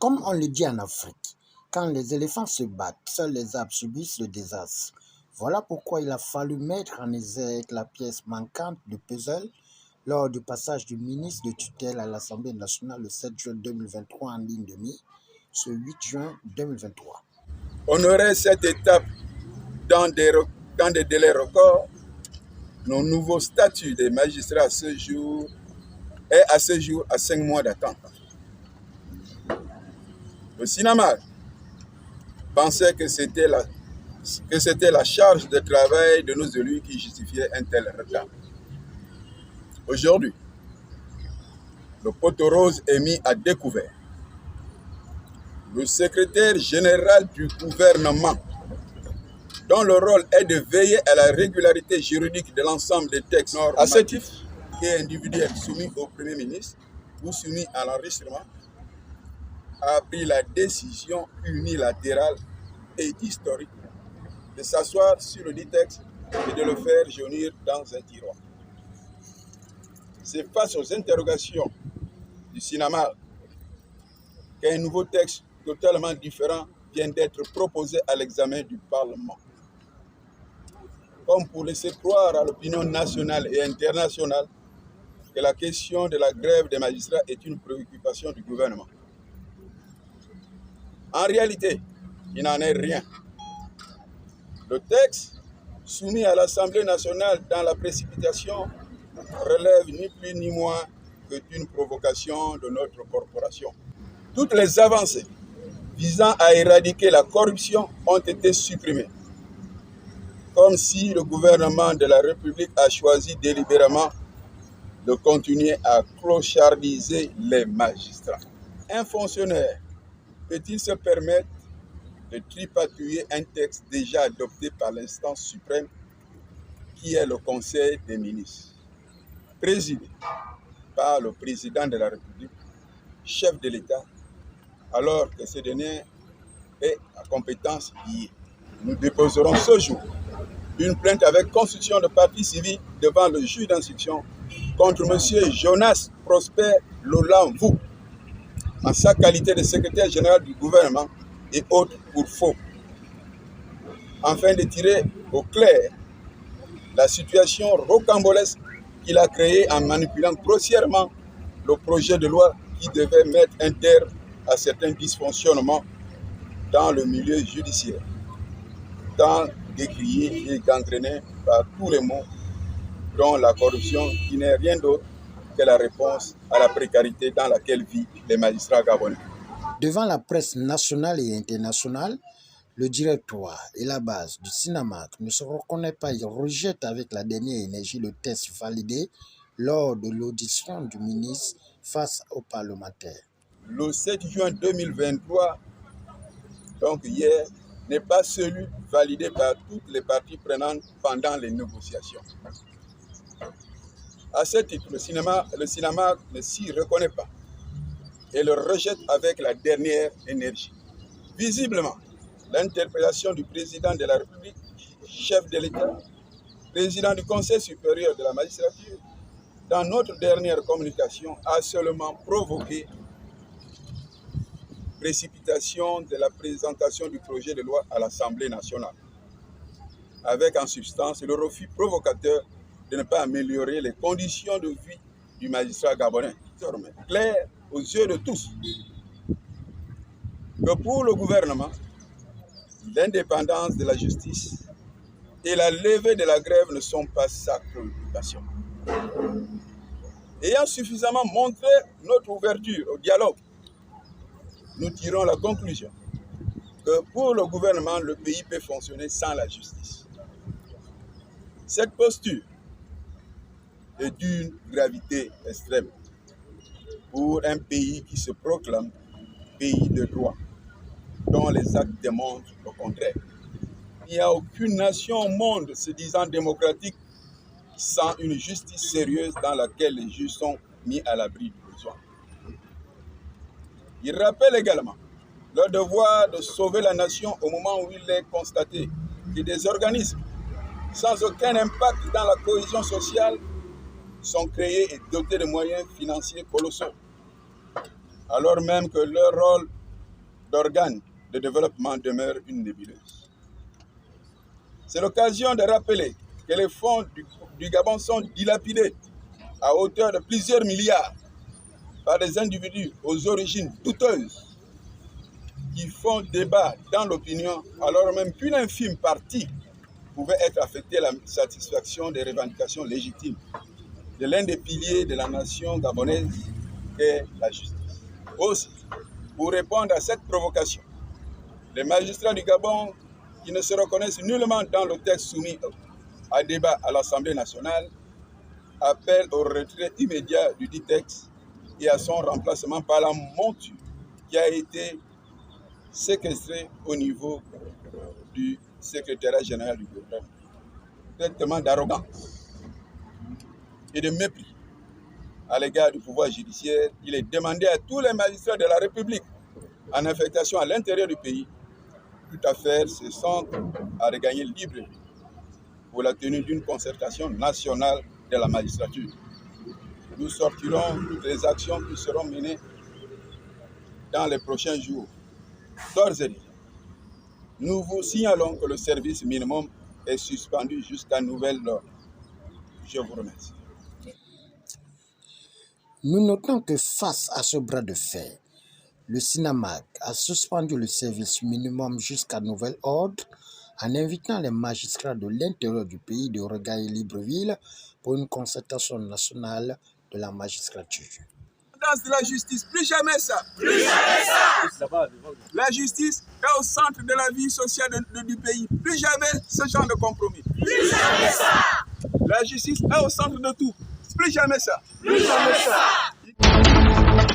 Comme on le dit en Afrique, quand les éléphants se battent, seuls les arbres subissent le désastre. Voilà pourquoi il a fallu mettre en exergue la pièce manquante du puzzle lors du passage du ministre de tutelle à l'Assemblée nationale le 7 juin 2023 en ligne de mise, ce 8 juin 2023. Honorer cette étape dans des délais records, nos nouveaux statuts des magistrats à ce jour à 5 mois d'attente. Le CINAMAC pensait que c'était la charge de travail de nos élus qui justifiait un tel retard. Aujourd'hui, le poteau rose est mis à découvert. Le secrétaire général du gouvernement, dont le rôle est de veiller à la régularité juridique de l'ensemble des textes normatifs et individuels soumis au Premier ministre ou soumis à l'enregistrement, a pris la décision unilatérale et historique de s'asseoir sur le dit texte et de le faire jaunir dans un tiroir. C'est face aux interrogations du CINAMAC qu'un nouveau texte totalement différent vient d'être proposé à l'examen du Parlement. Comme pour laisser croire à l'opinion nationale et internationale que la question de la grève des magistrats est une préoccupation du gouvernement. En réalité, il n'en est rien. Le texte soumis à l'Assemblée nationale dans la précipitation relève ni plus ni moins que d'une provocation de notre corporation. Toutes les avancées visant à éradiquer la corruption ont été supprimées, comme si le gouvernement de la République a choisi délibérément de continuer à clochardiser les magistrats. Un fonctionnaire peut-il se permettre de tripatouiller un texte déjà adopté par l'instance suprême qui est le Conseil des ministres, présidé par le président de la République, chef de l'État, alors que ce dernier est à compétence liée. Nous déposerons ce jour une plainte avec constitution de partie civile devant le juge d'instruction contre M. Jonas Prosper Lolamvou, en sa qualité de secrétaire général du gouvernement et autres pour faux, afin de tirer au clair la situation rocambolesque qu'il a créée en manipulant grossièrement le projet de loi qui devait mettre un terme à certains dysfonctionnements dans le milieu judiciaire, tant décrié et gangréné par tous les mots, dont la corruption qui n'est rien d'autre que la réponse à la précarité dans laquelle vivent les magistrats gabonais. Devant la presse nationale et internationale, le directoire et la base du CINAMAC ne se reconnaissent pas et rejettent avec la dernière énergie le test validé lors de l'audition du ministre face aux parlementaires. Le 7 juin 2023, donc hier, n'est pas celui validé par toutes les parties prenantes pendant les négociations. À ce titre, le CINAMAC ne s'y reconnaît pas et le rejette avec la dernière énergie. Visiblement, l'interpellation du président de la République, chef de l'État, président du Conseil supérieur de la magistrature, dans notre dernière communication, a seulement provoqué précipitation de la présentation du projet de loi à l'Assemblée nationale, avec en substance le refus provocateur de ne pas améliorer les conditions de vie du magistrat gabonais. Désormais, clair aux yeux de tous que pour le gouvernement, l'indépendance de la justice et la levée de la grève ne sont pas sa préoccupation. Ayant suffisamment montré notre ouverture au dialogue, nous tirons la conclusion que pour le gouvernement, le pays peut fonctionner sans la justice. Cette posture est d'une gravité extrême pour un pays qui se proclame pays de droit, dont les actes démontrent le contraire. Il n'y a aucune nation au monde se disant démocratique sans une justice sérieuse dans laquelle les juges sont mis à l'abri du besoin. Il rappelle également leur devoir de sauver la nation au moment où il est constaté que des organismes sans aucun impact dans la cohésion sociale sont créés et dotés de moyens financiers colossaux, alors même que leur rôle d'organes de développement demeure une nébuleuse. C'est l'occasion de rappeler que les fonds du Gabon sont dilapidés à hauteur de plusieurs milliards par des individus aux origines douteuses qui font débat dans l'opinion alors même qu'une infime partie pouvait être affectée à la satisfaction des revendications légitimes de l'un des piliers de la nation gabonaise qu'est la justice. Aussi, pour répondre à cette provocation, les magistrats du Gabon qui ne se reconnaissent nullement dans le texte soumis à débat à l'Assemblée nationale appellent au retrait immédiat du dit texte et à son remplacement par la monture qui a été séquestrée au niveau du secrétariat général du gouvernement. Traitement d'arrogance et de mépris à l'égard du pouvoir judiciaire, il est demandé à tous les magistrats de la République en affectation à l'intérieur du pays, toute affaire se sentent à regagner libre pour la tenue d'une concertation nationale de la magistrature. Nous sortirons toutes les actions qui seront menées dans les prochains jours. D'ores et déjà, nous vous signalons que le service minimum est suspendu jusqu'à nouvel ordre. Je vous remercie. Nous notons que face à ce bras de fer, le SINAMAG a suspendu le service minimum jusqu'à nouvel ordre en invitant les magistrats de l'intérieur du pays de regagner Libreville pour une concertation nationale de la magistrature. De la justice, plus jamais ça. Plus jamais ça. La justice est au centre de la vie sociale du pays. Plus jamais ce genre de compromis. Plus jamais ça. La justice est au centre de tout. Plus jamais ça. Plus jamais ça.